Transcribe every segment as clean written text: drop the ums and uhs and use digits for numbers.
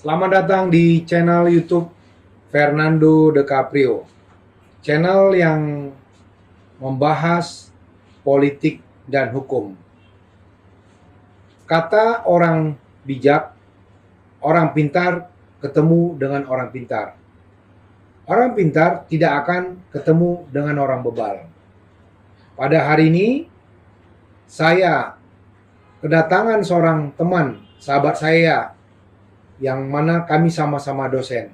Selamat datang di channel YouTube Fernando De Caprio. Channel yang membahas politik dan hukum. Kata orang bijak, orang pintar ketemu dengan orang pintar. Orang pintar tidak akan ketemu dengan orang bebal. Pada hari ini, saya kedatangan seorang teman, sahabat saya, yang mana kami sama-sama dosen.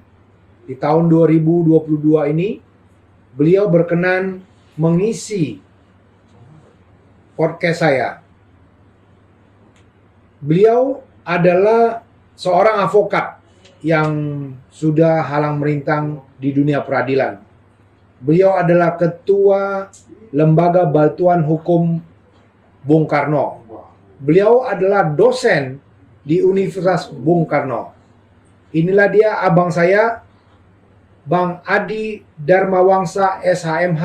Di tahun 2022 ini, beliau berkenan mengisi podcast saya. Beliau adalah seorang advokat yang sudah halang merintang di dunia peradilan. Beliau adalah ketua Lembaga Bantuan Hukum Bung Karno. Beliau adalah dosen di Universitas Bung Karno. Inilah dia abang saya, Bang Adi Darmawangsa SHMH,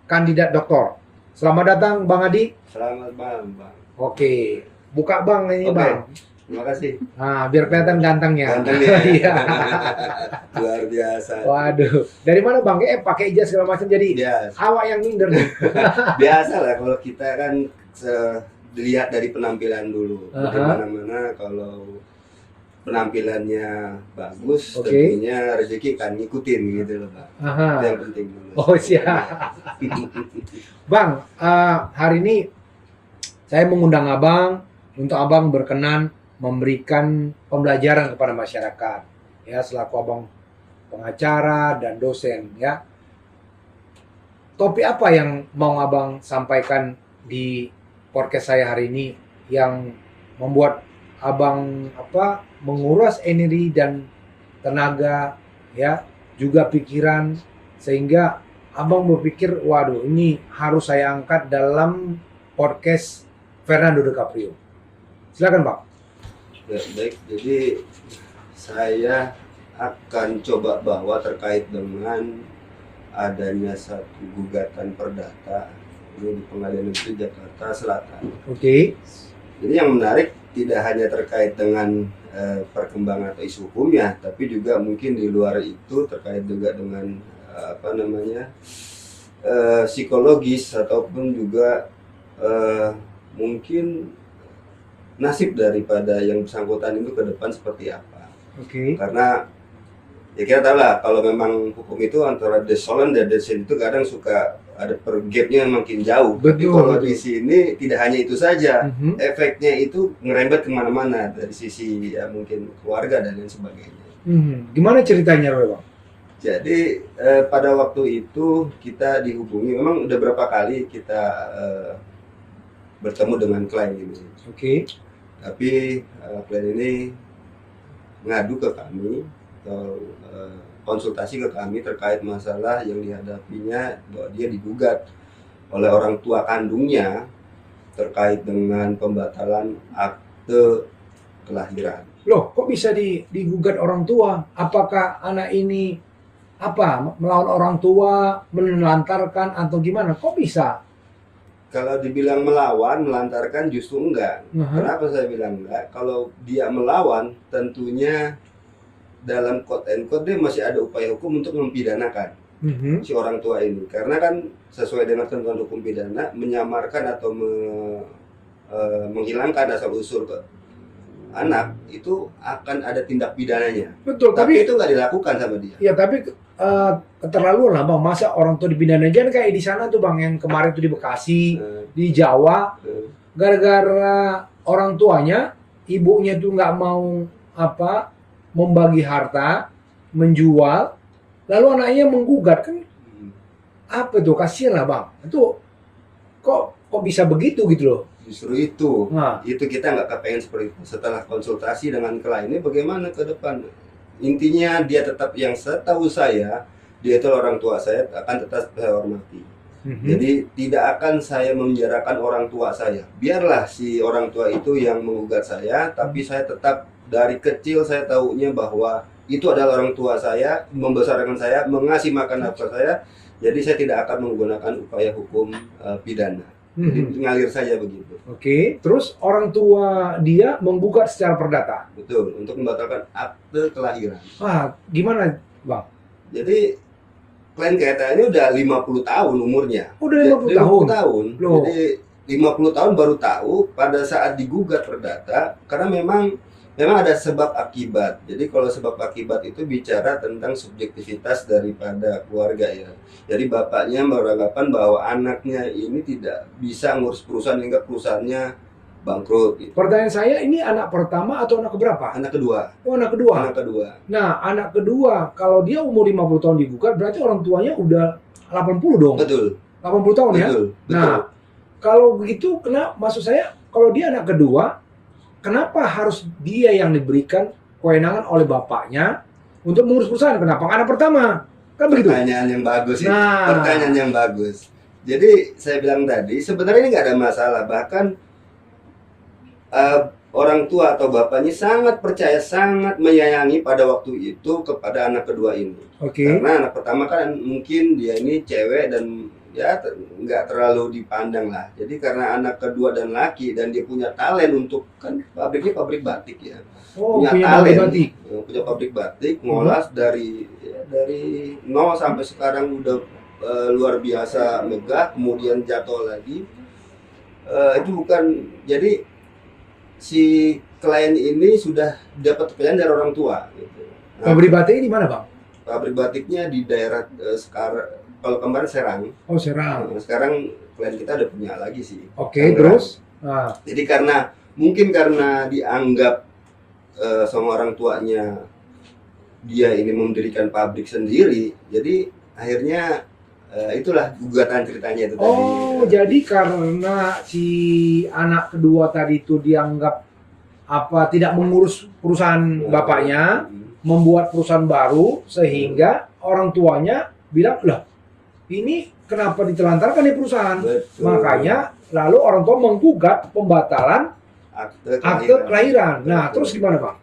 kandidat doktor. Selamat datang Bang Adi. Selamat malam, Bang. Oke, buka Bang ini Oke. Bang. Terima kasih. Nah, biar kelihatan gantengnya. Ganteng ya. Iya. Luar biasa. Waduh, dari mana Bang? Pakai jas segala macam jadi Biasa. awak yang minder nih. Biasa lah kalau kita kan dilihat dari penampilan dulu. Aha. Di mana-mana kalau penampilannya bagus, Oke. tentunya rezeki kan ngikutin gitu loh, Bang. Aha. Itu yang penting dulu. Oh, siap. Bang, hari ini saya mengundang Abang untuk Abang berkenan memberikan pembelajaran kepada masyarakat, ya, selaku Abang pengacara dan dosen, ya. Topik apa yang mau Abang sampaikan di podcast saya hari ini yang membuat Abang menguras energi dan tenaga, ya, juga pikiran, sehingga Abang berpikir, waduh, ini harus saya angkat dalam podcast Fernando De Caprio. Silakan Bang. Ya, baik, jadi saya akan coba bawa terkait dengan adanya satu gugatan perdata ini di Pengadilan Negeri Jakarta Selatan. Oke. Jadi yang menarik tidak hanya terkait dengan perkembangan atau isu hukumnya, tapi juga mungkin di luar itu terkait juga dengan psikologis ataupun juga mungkin nasib daripada yang bersangkutan itu ke depan seperti apa. Oke. Karena ya kita tahu lah kalau memang hukum itu antara the solemn dan the sin itu kadang suka ada gapnya makin jauh. Tapi Betul, kalau betul. di sini tidak hanya itu saja, Mhm. efeknya itu ngerembet kemana-mana dari sisi ya mungkin keluarga dan lain sebagainya. Gimana ceritanya Bang? Jadi pada waktu itu kita dihubungi, memang udah berapa kali kita bertemu dengan klien ini. Oke. Tapi klien ini ngadu ke kami atau konsultasi ke kami terkait masalah yang dihadapinya bahwa dia digugat oleh orang tua kandungnya terkait dengan pembatalan akte kelahiran. Loh, kok bisa digugat orang tua? Apakah anak ini melawan orang tua, menelantarkan atau gimana? Kok bisa? Kalau dibilang melawan, melantarkan justru enggak. Kenapa saya bilang enggak? Kalau dia melawan, tentunya dalam quote and quote dia masih ada upaya hukum untuk mempidanakan si orang tua ini. Karena kan sesuai dengan ketentuan hukum pidana, menyamarkan atau menghilangkan asal usul ke anak itu akan ada tindak pidananya. Betul, Tapi tapi itu nggak dilakukan sama dia. ya tapi keterlaluan lah Bang. Masa orang tua dipindahin aja kan kayak di sana tuh Bang, yang kemarin tuh di Bekasi, di Jawa, gara-gara orang tuanya, ibunya tuh nggak mau membagi harta, menjual, lalu anaknya menggugat kan, tuh, kasihan lah Bang. Itu kok bisa begitu gitu loh. Justru itu. Nah, Itu kita nggak kepengen seperti itu. Setelah konsultasi dengan klien ini bagaimana ke depan? Intinya dia tetap, yang setahu saya, dia itu orang tua saya akan tetap saya hormati. Jadi tidak akan saya memenjarakan orang tua saya. Biarlah si orang tua itu yang menggugat saya, tapi saya tetap dari kecil saya tahunya bahwa itu adalah orang tua saya, membesarkan saya, mengasih makan nafkah saya. Jadi saya tidak akan menggunakan upaya hukum pidana. Jadi ngalir saja begitu. Oke, terus orang tua dia menggugat secara perdata. Betul, untuk membatalkan akte kelahiran. Gimana, Bang? Jadi klien kita ini udah 50 tahun umurnya. Udah 50 tahun. tahun. Loh. Jadi 50 tahun baru tahu pada saat digugat perdata, karena memang ada sebab akibat. Jadi kalau sebab akibat itu bicara tentang subjektivitas daripada keluarga ya. Jadi bapaknya beranggapan bahwa anaknya ini tidak bisa ngurus perusahaan hingga perusahaannya bangkrut. Gitu. Pertanyaan saya, ini anak pertama atau anak keberapa? Anak kedua. Oh, anak kedua. Anak kedua. Nah, anak kedua, kalau dia umur 50 tahun digugat, berarti orang tuanya udah 80 dong. Betul. 80 tahun ya? Betul. Nah, kalau begitu, maksud saya, kalau dia anak kedua, kenapa harus dia yang diberikan kewenangan oleh bapaknya untuk mengurus perusahaan? Kenapa nggak anak pertama? Kan begitu? Pertanyaan yang bagus itu. Nah. Pertanyaan yang bagus. Jadi saya bilang tadi, sebenarnya ini nggak ada masalah. Bahkan orang tua atau bapaknya sangat percaya, sangat menyayangi pada waktu itu kepada anak kedua ini. Oke. Karena anak pertama kan mungkin dia ini cewek dan ya nggak terlalu dipandang lah. Jadi karena anak kedua dan laki dan dia punya talent untuk, kan pabriknya pabrik batik ya. Oh, punya punya talent, batik. punya pabrik batik, ngolah dari nol sampai sekarang udah luar biasa megah, kemudian jatuh lagi. Itu bukan, jadi si klien ini sudah dapat kepercayaan dari orang tua. Gitu. Nah, Pabrik batik di mana, Bang? pabrik batiknya di daerah sekarang, kalau kemarin Serang. Oh, Serang. Nah, sekarang klien kita udah punya lagi sih. Oke, Tangerang. terus? Jadi mungkin karena dianggap sama orang tuanya dia ini mendirikan pabrik sendiri, jadi akhirnya itulah gugatan ceritanya itu tadi. Oh, jadi karena si anak kedua tadi itu dianggap tidak mengurus perusahaan bapaknya, membuat perusahaan baru, sehingga orang tuanya bilang, lah ini kenapa ditelantarkan di perusahaan? Betul. Makanya lalu orang tua menggugat pembatalan akte kelahiran. Nah, Betul. terus gimana, Bang?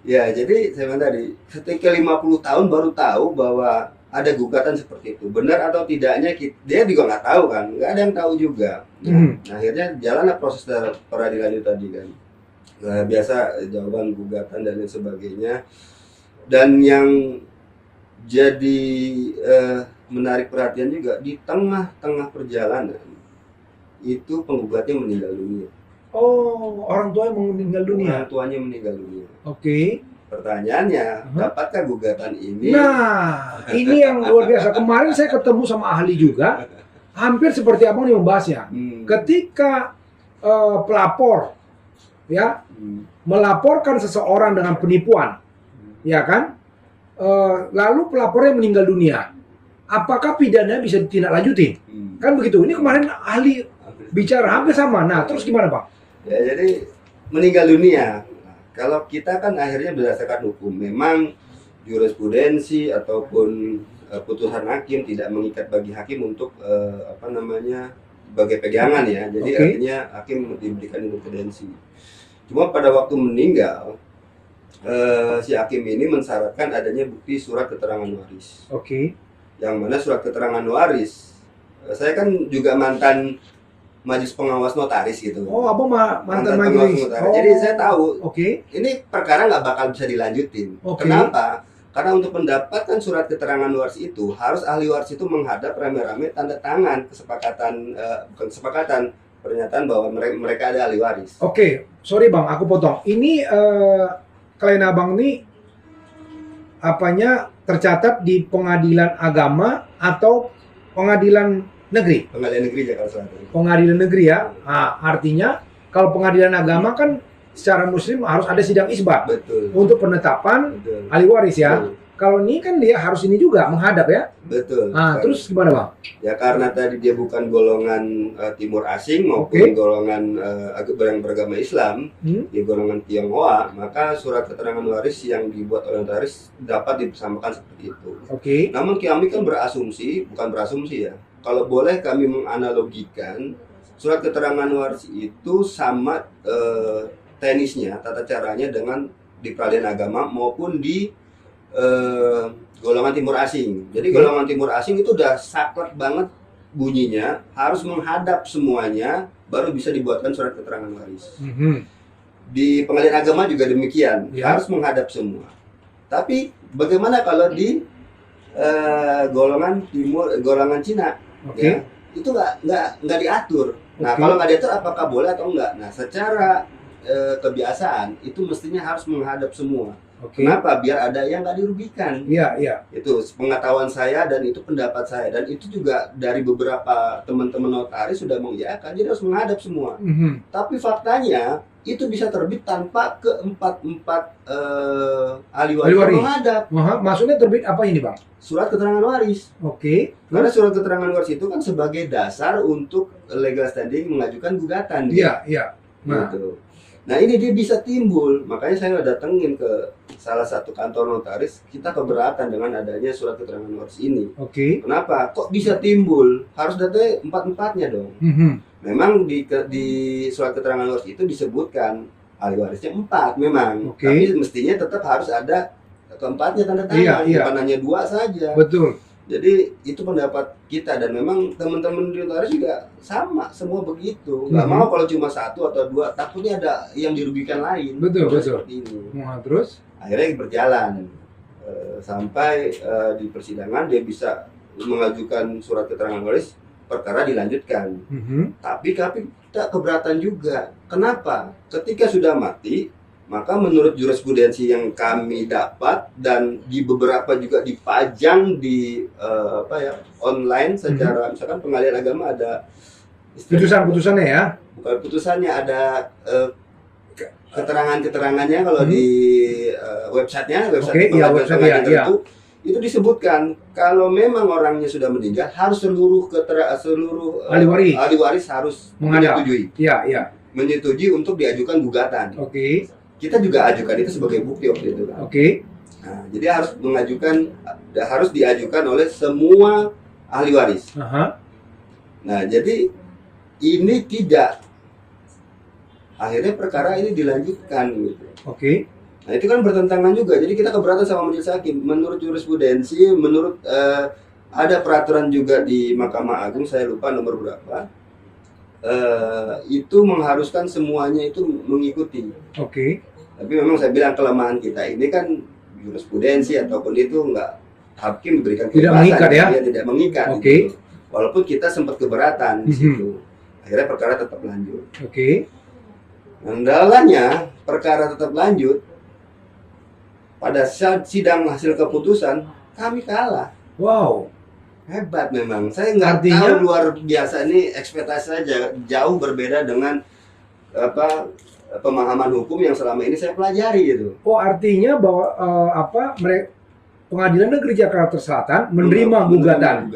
Ya, jadi saya bilang tadi, ketika 50 tahun baru tahu bahwa ada gugatan seperti itu. Benar atau tidaknya dia juga nggak tahu kan, nggak ada yang tahu juga. Nah, akhirnya jalanlah proses peradilan itu tadi kan. Nah, biasa jawaban gugatan dan lain sebagainya. Dan yang jadi menarik perhatian juga, di tengah-tengah perjalanan itu penggugatnya meninggal dunia. Oh, orang tua yang meninggal dunia. Orang tuanya meninggal dunia. Oke. Pertanyaannya, dapatkah gugatan ini? Nah, ini yang luar biasa. Kemarin saya ketemu sama ahli juga, hampir seperti abang nih membahasnya. Ketika pelapor, ya, melaporkan seseorang dengan penipuan, ya kan? Lalu pelapornya meninggal dunia. Apakah pidana bisa ditindaklanjuti? Kan begitu. Ini kemarin ahli bicara hampir sama. Nah, terus gimana, Pak? Ya, jadi meninggal dunia. Kalau kita kan akhirnya berdasarkan hukum, memang jurisprudensi ataupun putusan hakim tidak mengikat bagi hakim untuk sebagai pegangan ya. Jadi artinya hakim diberikan independensi. Cuma pada waktu meninggal, si hakim ini mensyaratkan adanya bukti surat keterangan waris. Yang mana surat keterangan waris, saya kan juga mantan majelis pengawas notaris gitu. Oh, abang mantan majelis. Oh. Jadi saya tahu. Oke. Ini perkara nggak bakal bisa dilanjutin. Kenapa? Karena untuk mendapatkan surat keterangan waris itu harus ahli waris itu menghadap rame-rame tanda tangan kesepakatan pernyataan bahwa mereka ada ahli waris. Oke, sorry bang, aku potong. Ini klien abang ini tercatat di pengadilan agama atau pengadilan negeri? Pengadilan negeri Jakarta Selatan. Pengadilan negeri ya. Nah, artinya kalau pengadilan agama kan secara muslim harus ada sidang isbat. Betul. Untuk penetapan ahli waris ya. Betul. Kalau ini kan dia harus ini juga menghadap ya. Betul. Nah, terus gimana bang? Ya karena tadi dia bukan golongan timur asing maupun golongan yang beragama Islam, dia golongan Tionghoa, maka surat keterangan waris yang dibuat oleh notaris dapat dipersamakan seperti itu. Namun kami kan bukan berasumsi ya. Kalau boleh kami menganalogikan, surat keterangan waris itu sama teknisnya, tata caranya dengan di peradilan agama maupun di golongan timur asing. Jadi golongan timur asing itu udah saklek banget bunyinya harus menghadap semuanya, baru bisa dibuatkan surat keterangan waris. Di pengadilan agama juga demikian, Ya. harus menghadap semua. Tapi bagaimana kalau di golongan timur, golongan Cina? Oke. Ya, itu nggak diatur. Nah, Oke. kalau nggak diatur apakah boleh atau enggak? Nah, secara kebiasaan itu mestinya harus menghadap semua. Oke. Kenapa? Biar ada yang nggak dirugikan. Iya, iya. Itu pengetahuan saya dan itu pendapat saya, dan itu juga dari beberapa teman-teman notaris sudah mengiyakan, jadi harus menghadap semua. Tapi faktanya itu bisa terbit tanpa keempat-empat ahli Ahli waris waris. menghadap Maksudnya terbit apa ini, Bang? surat keterangan waris. Oke. Karena surat keterangan waris itu kan sebagai dasar untuk legal standing mengajukan gugatan. Iya, iya. Nah, Gitu. Nah, ini dia bisa timbul, makanya saya datengin ke salah satu kantor notaris, kita keberatan dengan adanya surat keterangan waris ini. oke. Kenapa? Kok bisa timbul? Harus datanya empat-empatnya dong. Memang di surat keterangan waris itu disebutkan ahli warisnya 4 memang. Oke. Tapi mestinya tetap harus ada keempatnya tanda tangan, Iya, iya. bukan hanya 2 saja. Betul. Jadi itu pendapat kita, dan memang teman-teman di notaris juga sama, semua begitu. Nggak Mhm. mau kalau cuma 1 atau 2, takutnya ada yang dirugikan lain. Betul, Kalau betul. seperti ini. Nah, terus? Akhirnya berjalan sampai di persidangan dia bisa mengajukan surat keterangan waris, perkara dilanjutkan. Tapi kita keberatan juga. Kenapa? Ketika sudah mati, maka menurut jurisprudensi yang kami dapat dan di beberapa juga dipajang di online secara, misalkan pengadilan agama ada Putusan-putusannya ya? bukan putusannya, ada keterangannya kalau di websitenya, Oke, iya, website, iya, iya. itu disebutkan kalau memang orangnya sudah meninggal harus seluruh ahli waris harus Menghadap. menyetujui, Iya, iya. menyetujui untuk diajukan gugatan. Oke. Kita juga ajukan itu sebagai bukti waktu itu kan. Oke. Nah, jadi harus diajukan oleh semua ahli waris. Aha. Nah, jadi ini tidak, akhirnya perkara ini dilanjutkan gitu. Oke. Nah, itu kan bertentangan juga. Jadi kita keberatan sama majelis hakim. Menurut jurisprudensi, menurut ada peraturan juga di Mahkamah Agung, saya lupa nomor berapa. Itu mengharuskan semuanya itu mengikuti. Oke. Tapi memang saya bilang kelemahan kita ini kan jurisprudensi ataupun itu enggak, hakim diberikan Tidak kebebasan, mengikat ya? dia tidak mengikat. Oke. Gitu. Walaupun kita sempat keberatan di situ. Akhirnya perkara tetap lanjut. Oke. Kendalanya perkara tetap lanjut. Pada saat sidang hasil keputusan kami kalah. Wow. Hebat memang. Saya nggak Artinya? tahu, luar biasa, ini ekspektasi saya jauh berbeda dengan pemahaman hukum yang selama ini saya pelajari gitu. Oh, artinya bahwa Pengadilan Negeri Jakarta Selatan menerima gugatan,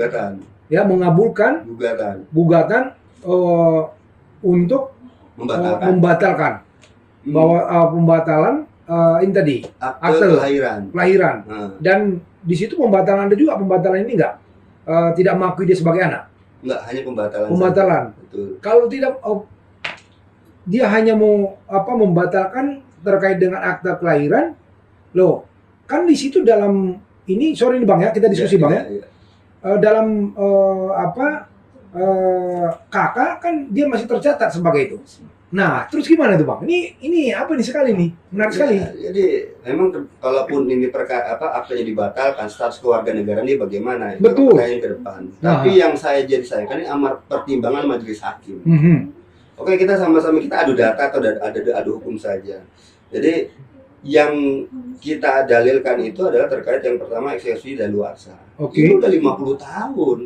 ya, mengabulkan gugatan untuk membatalkan bahwa pembatalan ini tadi akte kelahiran. Nah, Dan di situ pembatalan, ada juga pembatalan ini enggak tidak mengakui dia sebagai anak. enggak, hanya pembatalan. Pembatalan. Saja. Betul. Kalau tidak, dia hanya mau membatalkan terkait dengan akta kelahiran. Loh, kan di situ dalam ini, sorry nih Bang ya, kita diskusi Bang ya. Dalam kakak kan dia masih tercatat sebagai itu. Nah, terus gimana tuh Bang? Ini apa nih sekali nih? Menarik sekali. Jadi memang kalaupun ini perkara aktenya dibatalkan, status kewarganegaraan ini bagaimana? Itu Betul. pertanyaan ke depan. Tapi yang saya jadi sayangkan ini amar pertimbangan majelis hakim. Oke, kita sama-sama kita adu data atau adu hukum saja. Jadi yang kita dalilkan itu adalah terkait yang pertama eksekusi daluarsa. Oke. Itu udah 50 tahun.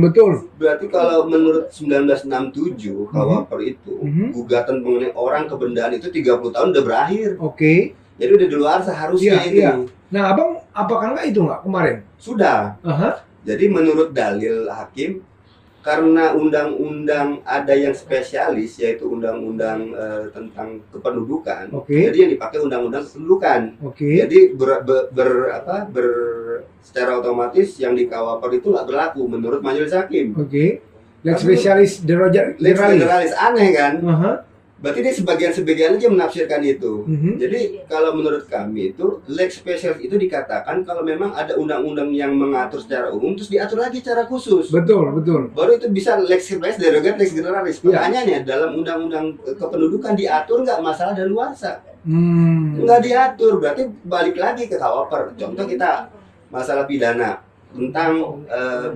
Betul. Berarti kalau menurut 1967 KUHP itu gugatan mengenai orang kebendaan itu 30 tahun udah berakhir. Oke. Jadi udah daluarsa harusnya Iya, ini. iya. Nah, Abang apakah enggak itu enggak kemarin? Sudah. Aha. Jadi menurut dalil hakim, karena undang-undang ada yang spesialis, yaitu undang-undang tentang kependudukan. Oke. Jadi yang dipakai undang-undang kependudukan. Oke. Jadi secara otomatis yang di KUHP itu nggak berlaku menurut majelis hakim. Oke. Lex spesialis Lex generalis. generalis, aneh kan? Aha. Berarti dia sebagian-sebagian aja menafsirkan itu. Mhm. Jadi kalau menurut kami itu lex specialis itu dikatakan kalau memang ada undang-undang yang mengatur secara umum terus diatur lagi secara khusus. Betul, betul. Baru itu bisa lex specialis derogat lex generalis. Iya. Pertanyaannya dalam undang-undang kependudukan diatur nggak masalah daluarsa? Hmm. Nggak diatur. Berarti balik lagi ke KUHP. Contoh kita masalah pidana tentang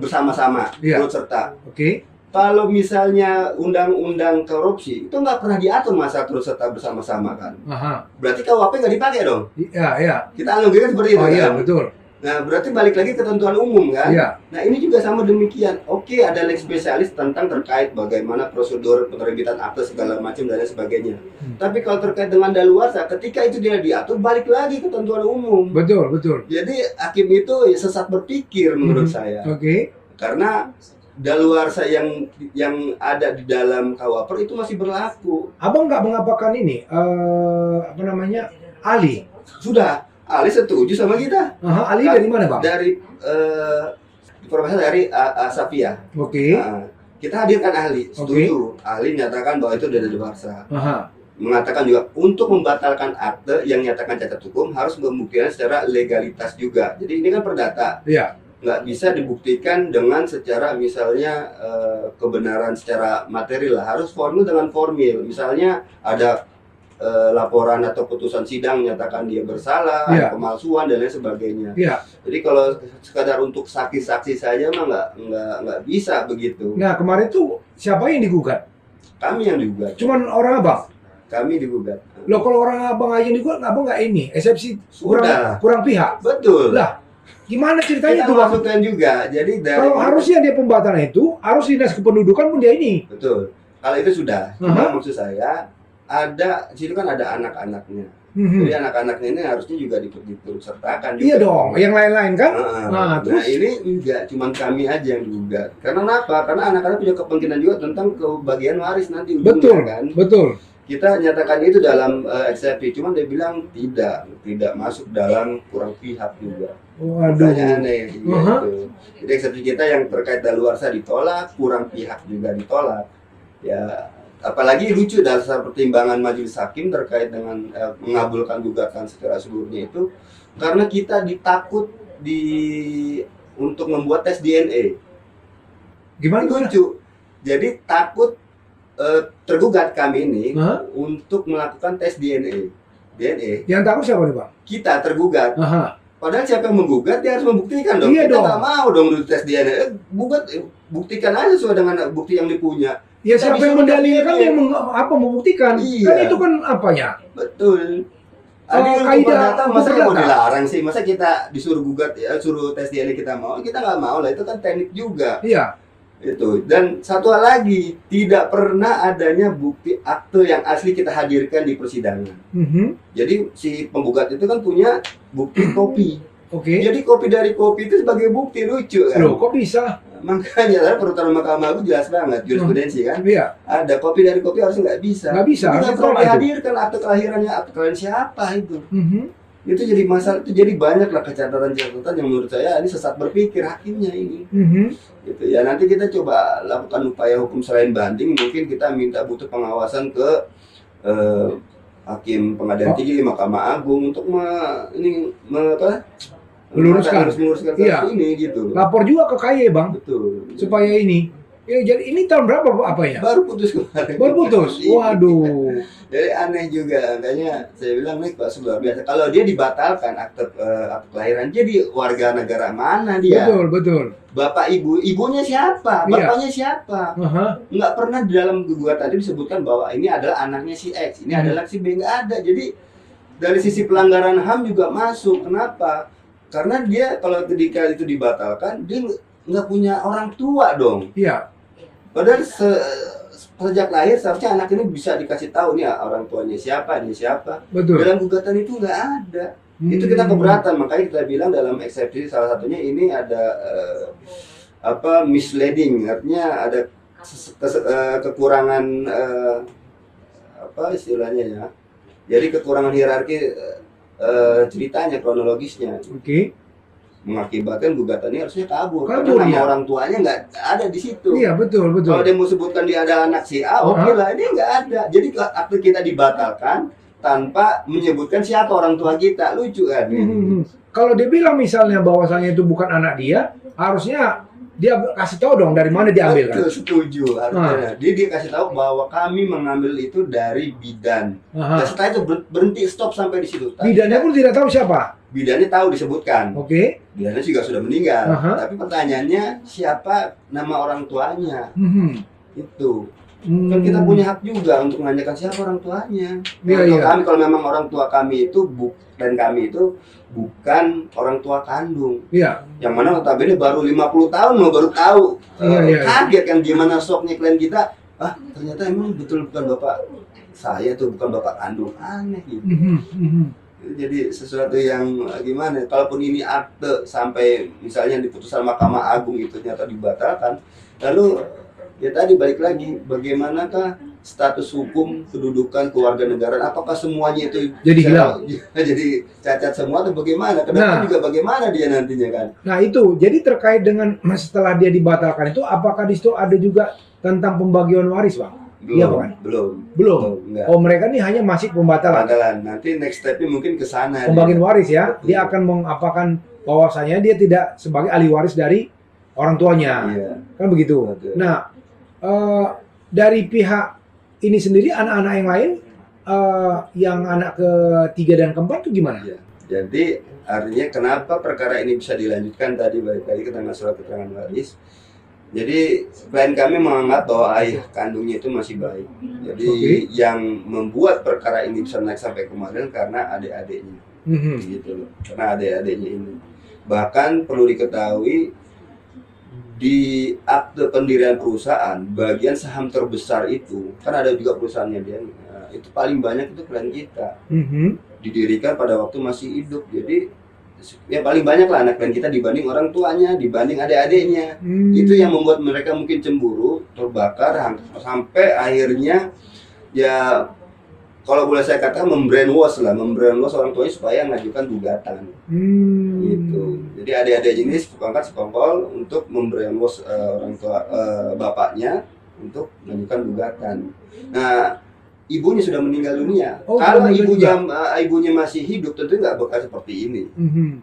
bersama-sama Iya. turut serta. Oke. Kalau misalnya undang-undang korupsi itu nggak pernah diatur masa turut serta bersama-sama kan? Aha. Berarti KUHP nggak dipakai dong? Iya, iya. Kita analogikan seperti itu Oh iya, kan? betul. Nah berarti balik lagi ketentuan umum kan? Iya. Nah ini juga sama demikian. Oke ada lex spesialis tentang terkait bagaimana prosedur penerbitan akte segala macam dan lain sebagainya. Tapi kalau terkait dengan daluarsa, ketika itu dia diatur balik lagi ketentuan umum. Betul, betul. Jadi hakim itu ya sesat berpikir menurut saya. Oke. Karena daluarsa yang ada di dalam KUHP itu masih berlaku. Abang nggak mengapakan ini, apa namanya, ahli? Sudah, Ali setuju sama kita. Aha, ahli dari mana, Bang? Dari informasi dari Asafia. Oke. Nah, kita hadirkan ahli, setuju. Ahli menyatakan bahwa itu dari daluarsa. Aha. Mengatakan juga untuk membatalkan akte yang menyatakan cacat hukum harus membuktikan secara legalitas juga. Jadi ini kan perdata. Iya. Nggak bisa dibuktikan dengan secara misalnya kebenaran secara material lah, harus formil dengan formil. Misalnya ada laporan atau putusan sidang menyatakan dia bersalah, Iya. ada pemalsuan dan lain sebagainya. Iya. Jadi kalau sekadar untuk saksi-saksi saja mah nggak bisa begitu. Nah, kemarin tuh siapa yang digugat? Kami yang digugat, Cuman orang Abang. kami digugat. Loh, kalau orang Abang aja yang digugat, Abang nggak ini, eksepsi Sudah. kurang pihak. Betul. Lah, gimana ceritanya Kita tuh, Bang? masukkan juga. Jadi dari Kalau harusnya dia pembatalan itu, harus dinas kependudukan pun dia ini. betul. Kalau itu sudah. Cuma Aha. maksud saya ada di situ kan ada anak-anaknya. Mhm. Jadi anak-anaknya ini harusnya juga diturut sertakan. Iya dong, yang lain-lain kan? Nah, Nah, terus? ini enggak, cuman kami aja yang digugat. Karena apa? Karena anak-anak punya kepentingan juga tentang kebagian waris nanti ujungnya Betul, kan. betul. Kita nyatakan itu dalam eksepsi, cuman dia bilang tidak masuk dalam kurang pihak juga. Waduh. Makanya aneh gitu. Aha. Jadi eksepsi kita yang terkait daluarsa ditolak, kurang pihak juga ditolak. Ya, apalagi lucu dasar pertimbangan majelis hakim terkait dengan mengabulkan gugatan secara seluruhnya itu karena kita untuk membuat tes DNA. Gimana? Lucu. Jadi takut tergugat kami ini Hah? untuk melakukan tes DNA. Yang takut siapa nih, Bang? Kita tergugat. Aha. Padahal siapa yang menggugat dia harus membuktikan dong. Iya Kita dong. nggak mau dong dulu tes DNA. Buktikan aja sesuai dengan bukti yang dipunya. Ya Kita siapa yang disuruh mendalilkan tes DNA. yang membuktikan? Iya. Kan itu kan apanya? Betul. Oh, Ada yang kaidah perdata, masa perdata. mau dilarang sih? Masa kita disuruh gugat ya, suruh tes DNA kita mau? Kita nggak mau lah, itu kan teknik juga. Iya. Itu. Dan satu hal lagi, tidak pernah adanya bukti akte yang asli kita hadirkan di persidangan. Mhm. Jadi si penggugat itu kan punya bukti kopi. Oke. Jadi kopi dari kopi itu sebagai bukti, lucu kan? Loh, kok bisa? Makanya lah peraturan Mahkamah Agung jelas banget jurisprudensi kan. Iya. Ada kopi dari kopi harusnya nggak bisa. Nggak bisa, Jadi harus nggak perlu ditolak itu. dihadirkan akte kelahirannya, akte kelahiran siapa itu. Mhm. Itu jadi masalah, itu jadi banyak lah catatan-catatan yang menurut saya ini sesat berpikir hakimnya ini. Mhm. Gitu ya, nanti kita coba lakukan upaya hukum selain banding, mungkin kita minta butuh pengawasan ke hakim pengadilan tinggi, Mahkamah Agung untuk Meluruskan. meluruskan Iya. kasus ini gitu. Lapor juga ke KAY, Bang, Betul. supaya ini. Ya, jadi ini tahun berapa apanya? Baru putus kemarin. Baru putus. Iya. Waduh. Jadi aneh juga, makanya saya bilang nih Pak luar biasa. Kalau dia dibatalkan akte kelahiran, jadi warga negara mana dia? Betul, betul. Bapak ibunya siapa? Iya. Bapaknya siapa? Aha. Nggak pernah di dalam gugatan tadi disebutkan bahwa ini adalah anaknya si X, ini adalah si B, nggak ada. Jadi dari sisi pelanggaran HAM juga masuk. Kenapa? Karena dia kalau ketika itu dibatalkan, dia nggak punya orang tua dong. Iya. Padahal sejak lahir seharusnya anak ini bisa dikasih tahu nih orang tuanya siapa, dia siapa. Betul. Dalam gugatan itu nggak ada. Itu kita keberatan, makanya kita bilang dalam eksepsi salah satunya ini ada misleading, artinya ada kekurangan apa istilahnya ya. Jadi kekurangan hierarki ceritanya, kronologisnya. Oke. mengakibatkan gugatannya harusnya kabur karena Kabur, nama ya. orang tuanya nggak ada di situ. Iya, betul, betul. Kalau dia mau sebutkan dia ada anak si A, oke lah, ini nggak ada. Jadi akte kita dibatalkan tanpa menyebutkan siapa orang tua kita, lucu kan? Kalau dia bilang misalnya bahwasanya itu bukan anak dia, harusnya dia kasih tahu dong dari mana diambil kan? Betul, setuju. Harusnya dia kasih tahu bahwa kami mengambil itu dari bidan. Aha. Dan setelah itu berhenti, stop sampai di situ. Tapi Bidannya pun tidak tahu siapa. bidannya tahu disebutkan. Oke. Bidannya juga sudah meninggal. Aha. Tapi pertanyaannya siapa nama orang tuanya? Itu. Kan kita punya hak juga untuk menanyakan siapa orang tuanya. Iya, Orang tua iya. kami, kalau memang orang tua kami itu dan kami itu bukan orang tua kandung. Iya. Yang mana notabene baru 50 tahun loh baru tahu. Iya, iya. Kaget kan gimana shocknya klien kita. Ah, ternyata emang betul bukan bapak saya tuh, bukan bapak kandung. Aneh gitu. Jadi sesuatu yang gimana? Kalaupun ini akte sampai misalnya di putusan Mahkamah Agung itu ternyata dibatalkan, lalu ya tadi balik lagi, bagaimanakah status hukum kedudukan keluarga negara? Apakah semuanya itu Jadi hilang? Jadi cacat semua atau bagaimana? Kedepan juga bagaimana dia nantinya kan? Nah itu, jadi terkait dengan setelah dia dibatalkan itu, apakah di situ ada juga tentang pembagian waris, Bang? Iya, Belum, bukan? belum. Enggak. Oh, mereka ini hanya masih pembatalan. Pembatalan. Nanti next step-nya mungkin ke sana. Pembagian waris ya, Betul. dia akan mengapakan bahwasanya dia tidak sebagai ahli waris dari orang tuanya, Iya. kan begitu. Betul. Nah, dari pihak ini sendiri anak-anak yang lain, yang anak ketiga dan keempat itu gimana? Iya. Jadi artinya kenapa perkara ini bisa dilanjutkan tadi balik lagi ke tengah surat keterangan waris. Jadi klien kami menganggap bahwa ayah kandungnya itu masih baik. Jadi yang membuat perkara ini bisa naik sampai kemarin karena adik-adiknya, gitu loh. Karena adik-adiknya ini. Bahkan perlu diketahui di akte pendirian perusahaan bagian saham terbesar itu kan ada juga perusahaannya dia. Nah, itu paling banyak itu klien kita. Didirikan pada waktu masih hidup. Jadi ya paling banyak lah anak klien kita dibanding orang tuanya, dibanding adik-adiknya. Itu yang membuat mereka mungkin cemburu, terbakar sampai akhirnya ya kalau boleh saya katakan membrainwash orang tuanya supaya mengajukan gugatan. Gitu. Jadi adik-adiknya ini sekongkol untuk membrainwash orang tua bapaknya untuk mengajukan gugatan. Nah, ibunya sudah meninggal dunia. Oh, kalau meninggal ibunya masih hidup tentu nggak bakal seperti ini.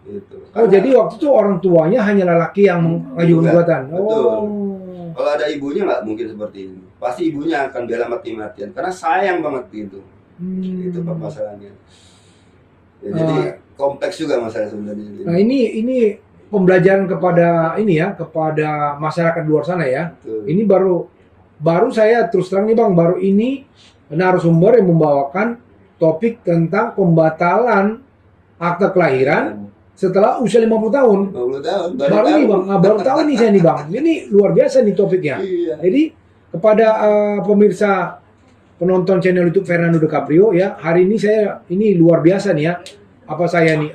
Gitu. Oh, jadi waktu itu orang tuanya hanya lelaki yang mengajukan gugatan. Betul. Oh. Kalau ada ibunya nggak mungkin seperti ini. Pasti ibunya akan bela mati-matian karena sayang banget gitu. Itu permasalahannya. Ya, jadi kompleks juga masalah sebenarnya. Nah, ini pembelajaran kepada kepada masyarakat luar sana ya. Betul. Ini baru saya terus terang nih Bang, baru ini narasumber yang membawakan topik tentang pembatalan akte kelahiran setelah usia 50 tahun. 50 tahun. Baru ini Bang, baru tahu nih saya nih Bang. Ini luar biasa nih topiknya. Iya. Jadi kepada pemirsa penonton channel YouTube Fernando DeCaprio ya, hari ini luar biasa nih ya. Apa saya nih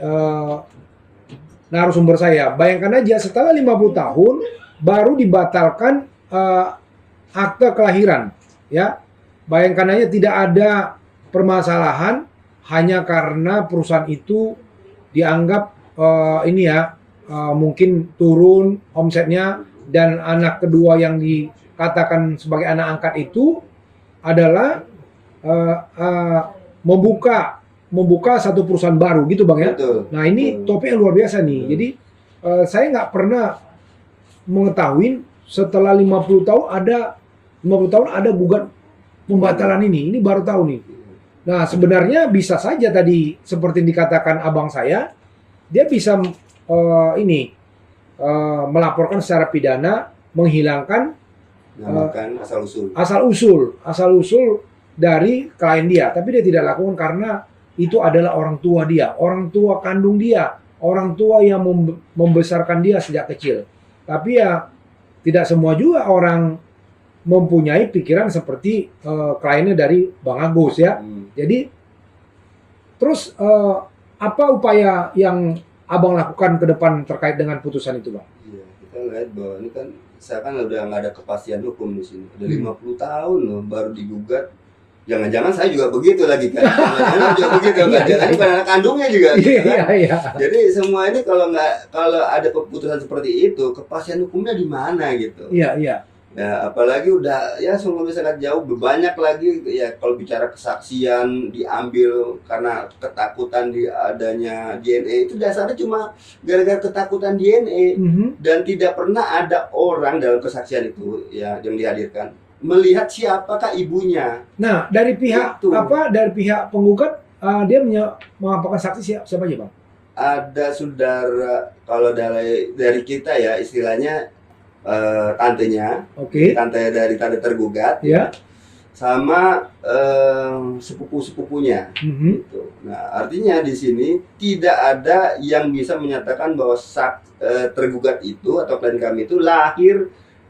narasumber saya. Bayangkan aja setelah 50 tahun baru dibatalkan akte kelahiran ya. Bayangkan aja tidak ada permasalahan hanya karena perusahaan itu dianggap mungkin turun omsetnya dan anak kedua yang dikatakan sebagai anak angkat itu adalah membuka satu perusahaan baru gitu Bang ya. Betul. Nah ini topik yang luar biasa nih. Jadi saya nggak pernah mengetahui setelah 50 tahun ada gugat pembatalan ini. Ini baru tahu nih. Nah sebenarnya bisa saja tadi seperti yang dikatakan abang saya, dia bisa melaporkan secara pidana, menghilangkan namakan asal-usul. Asal-usul dari klien dia, tapi dia tidak lakukan karena itu adalah orang tua dia, orang tua kandung dia, orang tua yang membesarkan dia sejak kecil. Tapi ya tidak semua juga orang mempunyai pikiran seperti kliennya dari Bang Agus ya. Jadi terus apa upaya yang abang lakukan ke depan terkait dengan putusan itu Bang? Iya, kita lihat bahwa ini kan saya kan udah nggak ada kepastian hukum di sini. Udah 50 tahun loh baru digugat. Jangan-jangan saya juga begitu lagi kan? Jangan-jangan juga begitu kan? Iya, Jangan iya. bukan anak kandungnya juga. Gitu, Iya, kan? iya. Jadi semua ini kalau ada keputusan seperti itu, kepastian hukumnya di mana gitu? Iya, iya. Ya, apalagi udah ya sungguh sangat jauh. Banyak lagi ya kalau bicara kesaksian diambil karena ketakutan di adanya DNA itu dasarnya cuma gara-gara ketakutan DNA Mhm. dan tidak pernah ada orang dalam kesaksian itu ya yang dihadirkan melihat siapakah ibunya. Nah, dari pihak Itu. dari pihak penggugat dia mengapakan saksi siapa aja, Bang? Ada saudara kalau dari kita ya istilahnya tantenya, Oke. tante tergugat Ya. sama sepupu-sepupunya Mhm. gitu. Nah, artinya di sini tidak ada yang bisa menyatakan bahwa tergugat itu atau klien kami itu lahir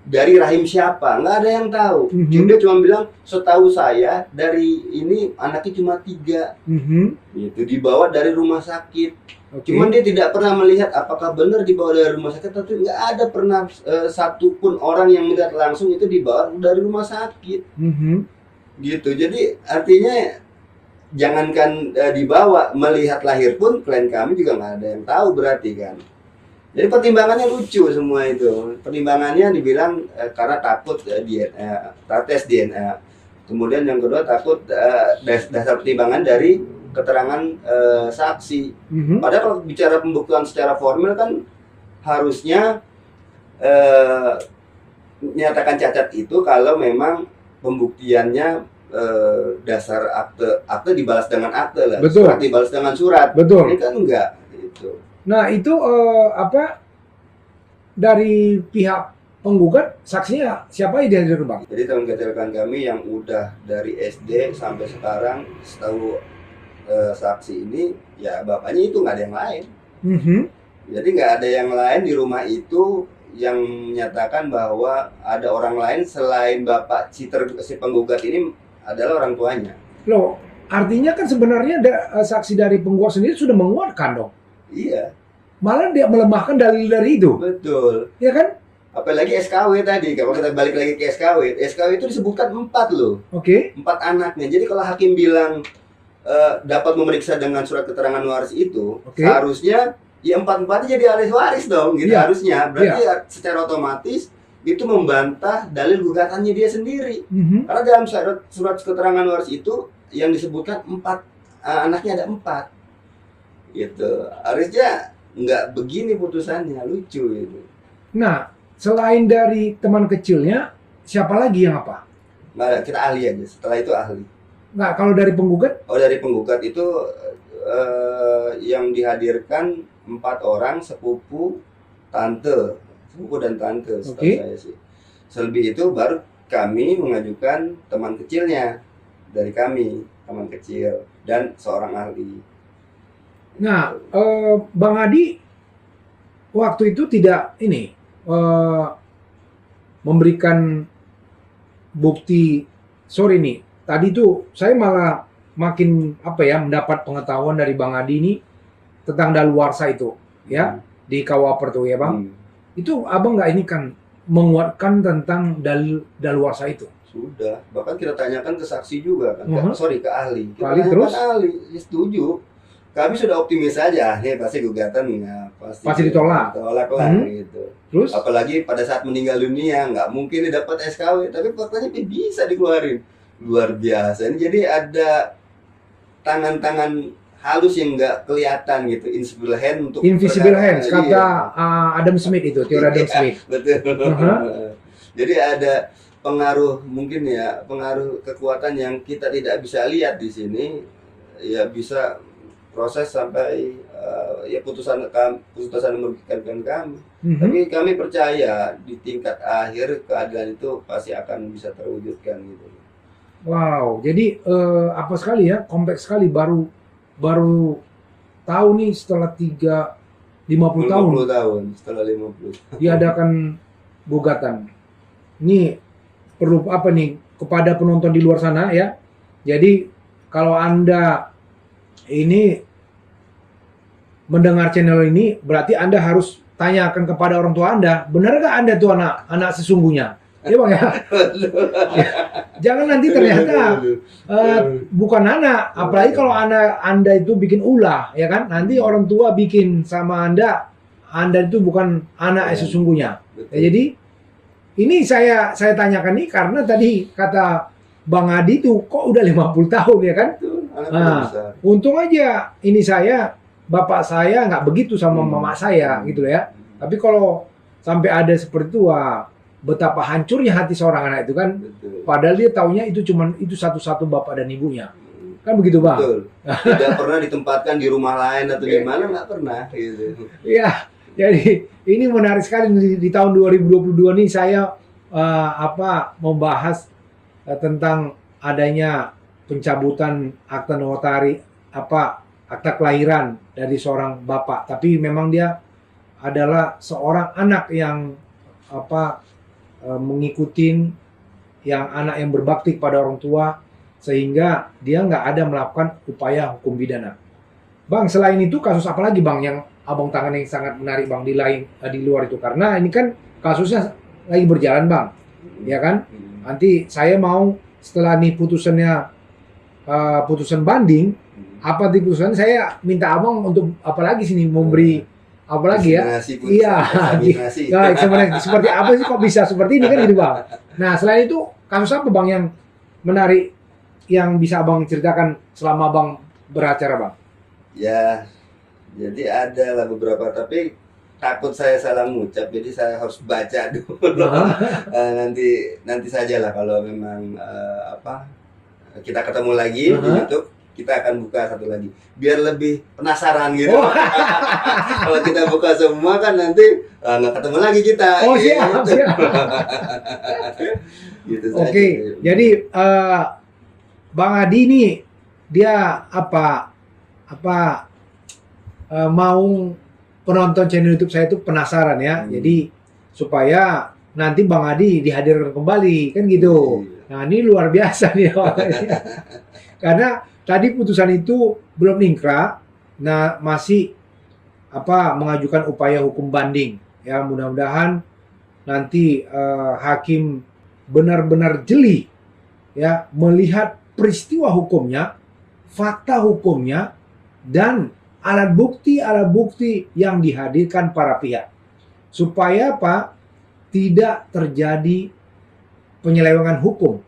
dari rahim siapa, nggak ada yang tahu. Mhm. Dia cuma bilang, setahu saya dari ini anaknya cuma 3, Mhm. gitu, dibawa dari rumah sakit. Oke. Cuman dia tidak pernah melihat apakah benar dibawa dari rumah sakit, tapi nggak ada pernah satupun orang yang melihat langsung itu dibawa dari rumah sakit, Mhm. gitu. Jadi artinya jangankan dibawa, melihat lahir pun klien kami juga nggak ada yang tahu berarti kan. Jadi pertimbangannya lucu semua itu. Pertimbangannya dibilang karena takut tes DNA. Kemudian yang kedua takut dasar pertimbangan dari keterangan saksi. Mhm. Padahal kalau bicara pembuktian secara formal kan harusnya menyatakan cacat itu kalau memang pembuktiannya dasar akte dibalas dengan akte lah. Betul. Surat dibalas dengan surat. Betul. Ini kan enggak gitu. Nah, itu dari pihak penggugat saksinya siapa yang dihadirkan, Bang? Jadi teman rekan kami yang udah dari SD sampai sekarang setahu saksi ini ya bapaknya itu nggak ada yang lain. Mhm. Jadi nggak ada yang lain di rumah itu yang menyatakan bahwa ada orang lain selain bapak si penggugat ini adalah orang tuanya. Loh, artinya kan sebenarnya saksi dari penggugat sendiri sudah menguatkan dong. Iya, Malah dia melemahkan dalil dari itu. betul. Ya kan? Apalagi SKW tadi, kalau kita balik lagi ke SKW itu disebutkan 4 loh, Oke. 4 anaknya. Jadi kalau hakim bilang dapat memeriksa dengan surat keterangan waris itu, Oke. seharusnya ya 4-4 jadi ahli waris dong, gitu Iya. harusnya. Berarti ya, secara otomatis itu membantah dalil gugatannya dia sendiri. Mhm. Karena dalam surat keterangan waris itu yang disebutkan 4 anaknya ada 4, gitu. Harusnya nggak begini putusannya, lucu itu. Nah, selain dari teman kecilnya, siapa lagi yang apa? Nggak ada, kita ahli aja. Setelah itu ahli. Nggak, kalau dari penggugat? Oh, dari penggugat itu yang dihadirkan 4 orang, sepupu dan tante setahu Oke. saya sih. Selebih itu baru kami mengajukan teman kecilnya dari kami, teman kecil dan seorang ahli. Nah, Bang Adi waktu itu tidak memberikan bukti. Sorry nih, tadi tuh saya malah makin mendapat pengetahuan dari Bang Adi ini tentang daluarsa itu, ya, di KUHP tuh ya, Bang. Itu abang nggak ini kan menguatkan tentang daluarsa itu? Sudah, bahkan kita tanyakan ke saksi juga kan, ke ahli. Kita ahli, tanyakan terus? ahli, ya setuju. Kami sudah optimis saja, pasti gugatan ya, Pasti ditolak. Ditolak lah gitu. Terus? Apalagi pada saat meninggal dunia nggak mungkin dapat SKW, tapi faktanya bisa dikeluarin. Luar biasa. Ini jadi ada tangan-tangan halus yang nggak kelihatan gitu, invisible hand untuk Invisible hands, kata iya. Adam Smith itu, teori Adam Smith. Betul. Jadi ada pengaruh mungkin ya, pengaruh kekuatan yang kita tidak bisa lihat di sini, ya bisa proses sampai ya putusan merugikan kami. Tapi kami percaya di tingkat akhir keadilan itu pasti akan bisa terwujudkan gitu. Wow, jadi apa sekali ya, kompleks sekali, baru tahu nih setelah 50 tahun 50 tahun setelah 50 diadakan gugatan. Ini perlu apa nih kepada penonton di luar sana ya. Jadi kalau Anda ini mendengar channel ini, berarti Anda harus tanyakan kepada orang tua Anda, benar nggak Anda tuh anak sesungguhnya? Ya Bang ya. Jangan nanti ternyata bukan anak, apalagi kalau Anda itu bikin ulah, ya kan? Nanti orang tua bikin sama Anda itu bukan anak yang sesungguhnya. Ya, jadi ini saya tanyakan nih karena tadi kata Bang Adi tuh kok udah 50 tahun ya kan? Nah, untung aja ini bapak saya nggak begitu sama mama saya gitu ya. Tapi kalau sampai ada seperti itu, wah, betapa hancurnya hati seorang anak itu kan. Padahal dia taunya itu satu-satu bapak dan ibunya. Kan begitu Bang? Betul. Tidak pernah ditempatkan di rumah lain atau di mana, nggak pernah gitu. Iya, jadi ini menarik sekali di tahun 2022 nih saya membahas tentang adanya pencabutan akta notari akta kelahiran dari seorang bapak, tapi memang dia adalah seorang anak yang mengikuti anak yang berbakti pada orang tua sehingga dia nggak ada melakukan upaya hukum pidana. Bang, selain itu kasus apa lagi Bang yang Abang tangani yang sangat menarik Bang di luar itu, karena ini kan kasusnya lagi berjalan Bang, ya kan? Nanti saya mau setelah nih putusan banding, di putusan saya minta Abang untuk apalagi sini memberi apalagi ya? Iya. Nah, seperti apa sih kok bisa seperti ini kan gitu Bang. Nah, selain itu kasus apa Bang yang menarik yang bisa Abang ceritakan selama Abang beracara Bang? Ya, jadi ada lah beberapa, tapi takut saya salah mengucap, jadi saya harus baca dulu. Nanti sajalah kalau memang kita ketemu lagi di YouTube, kita akan buka satu lagi biar lebih penasaran gitu. Kalau kita buka semua kan nanti nggak ketemu lagi kita. Siap. Gitu. Oke, jadi Bang Adi ini dia mau penonton channel YouTube saya itu penasaran ya. Jadi supaya nanti Bang Adi dihadirkan kembali kan gitu. Nah, ini luar biasa nih. Karena tadi putusan itu belum ingkrah, nah masih mengajukan upaya hukum banding. Ya, mudah-mudahan nanti hakim benar-benar jeli ya melihat peristiwa hukumnya, fakta hukumnya, dan alat bukti yang dihadirkan para pihak supaya tidak terjadi penyelewengan hukum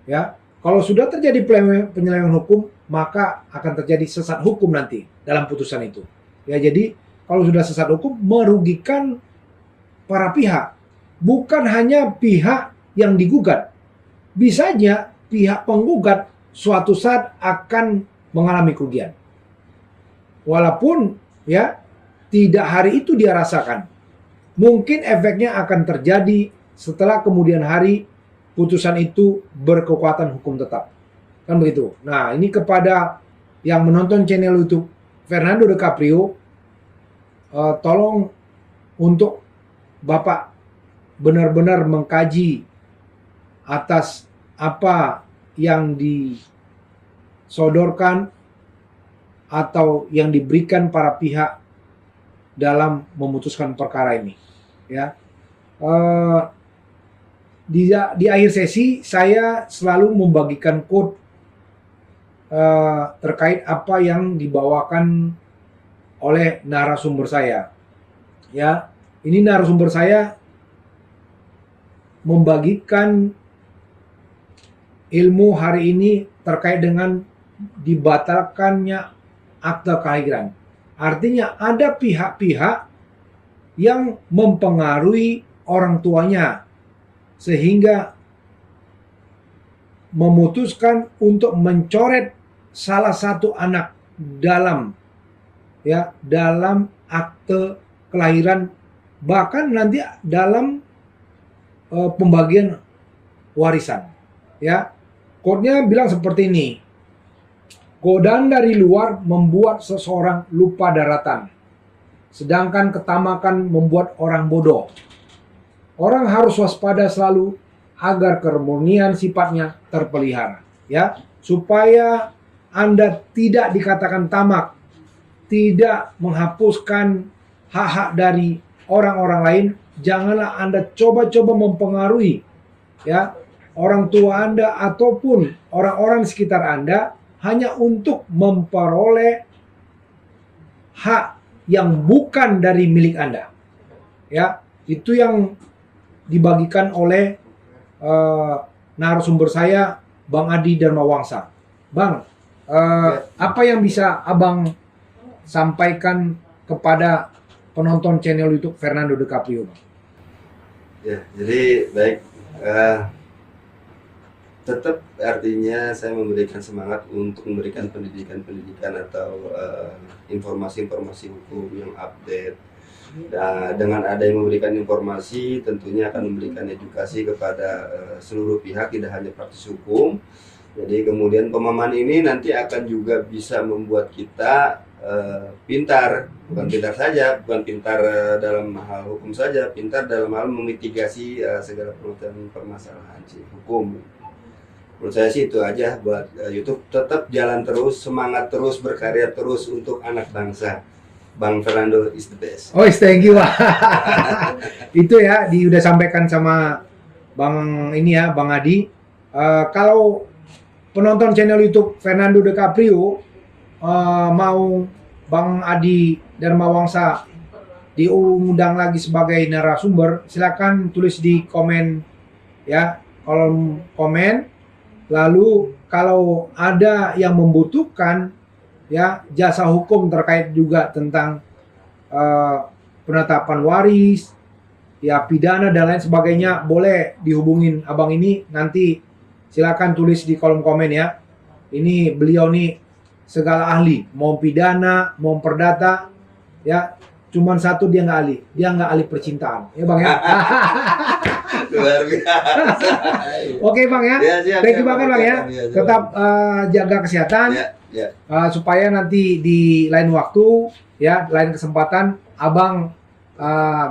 ya. Kalau sudah terjadi penyelewengan hukum, maka akan terjadi sesat hukum nanti dalam putusan itu ya. Jadi kalau sudah sesat hukum merugikan para pihak, bukan hanya pihak yang digugat, bisanya pihak penggugat suatu saat akan mengalami kerugian. Walaupun ya tidak hari itu dia rasakan, mungkin efeknya akan terjadi setelah kemudian hari putusan itu berkekuatan hukum tetap, kan begitu. Nah, ini kepada yang menonton channel YouTube Fernando De Caprio, tolong untuk Bapak benar-benar mengkaji atas apa yang disodorkan atau yang diberikan para pihak dalam memutuskan perkara ini ya. Di akhir sesi saya selalu membagikan quote terkait apa yang dibawakan oleh narasumber saya ya. Ini narasumber saya membagikan ilmu hari ini terkait dengan dibatalkannya akta kelahiran. Artinya ada pihak-pihak yang mempengaruhi orang tuanya sehingga memutuskan untuk mencoret salah satu anak dalam akte kelahiran, bahkan nanti dalam pembagian warisan ya. Quote-nya bilang seperti ini: godaan dari luar membuat seseorang lupa daratan, sedangkan ketamakan membuat orang bodoh. Orang harus waspada selalu agar kemurnian sifatnya terpelihara ya, supaya Anda tidak dikatakan tamak, tidak menghapuskan hak-hak dari orang-orang lain. Janganlah Anda coba-coba mempengaruhi ya, orang tua Anda ataupun orang-orang di sekitar Anda hanya untuk memperoleh hak yang bukan dari milik Anda. Ya, itu yang dibagikan oleh narasumber saya, Bang Adi Darmawangsa. Bang, apa yang bisa Abang sampaikan kepada penonton channel YouTube Fernando De Caprio, Bang? Ya, jadi baik. Tetap artinya saya memberikan semangat untuk memberikan pendidikan atau informasi-informasi hukum yang update. Nah, dengan ada yang memberikan informasi, tentunya akan memberikan edukasi kepada seluruh pihak, tidak hanya praktisi hukum. Jadi kemudian pemahaman ini nanti akan juga bisa membuat kita pintar, bukan pintar saja, bukan pintar dalam hal hukum saja, pintar dalam hal memitigasi segala permasalahan hukum. Menurut saya sih itu aja buat YouTube. Tetap jalan terus, semangat terus, berkarya terus untuk anak bangsa. Bang Fernando is the best. Oh, thank you, Pak. Itu ya, udah sampaikan sama Bang ini ya, Bang Adi. Kalau penonton channel YouTube Fernando De Caprio mau Bang Adi Darmawangsa diundang lagi sebagai narasumber, silakan tulis di komen ya, kolom komen. Lalu kalau ada yang membutuhkan ya jasa hukum terkait juga tentang penetapan waris, ya pidana dan lain sebagainya, boleh dihubungin abang ini. Nanti silakan tulis di kolom komen ya. Ini beliau nih segala ahli, mau pidana, mau perdata, ya. Cuman satu dia nggak ahli, dia nggak ahli percintaan, ya bang ya. Luar biasa. Oke bang ya, thank you banget bang ya. Tetap jaga kesehatan, supaya nanti di lain waktu, ya lain kesempatan, abang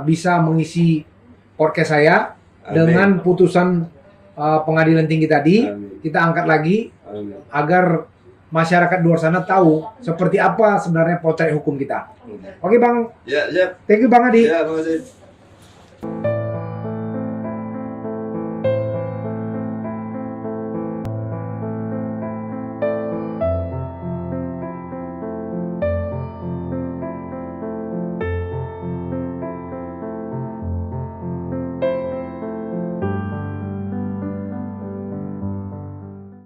bisa mengisi podcast saya. Amin. Dengan putusan pengadilan tinggi tadi. Amin. Kita angkat lagi. Amin. Agar masyarakat di luar sana tahu seperti apa sebenarnya potret hukum kita. Oke bang, thank you bang Adi.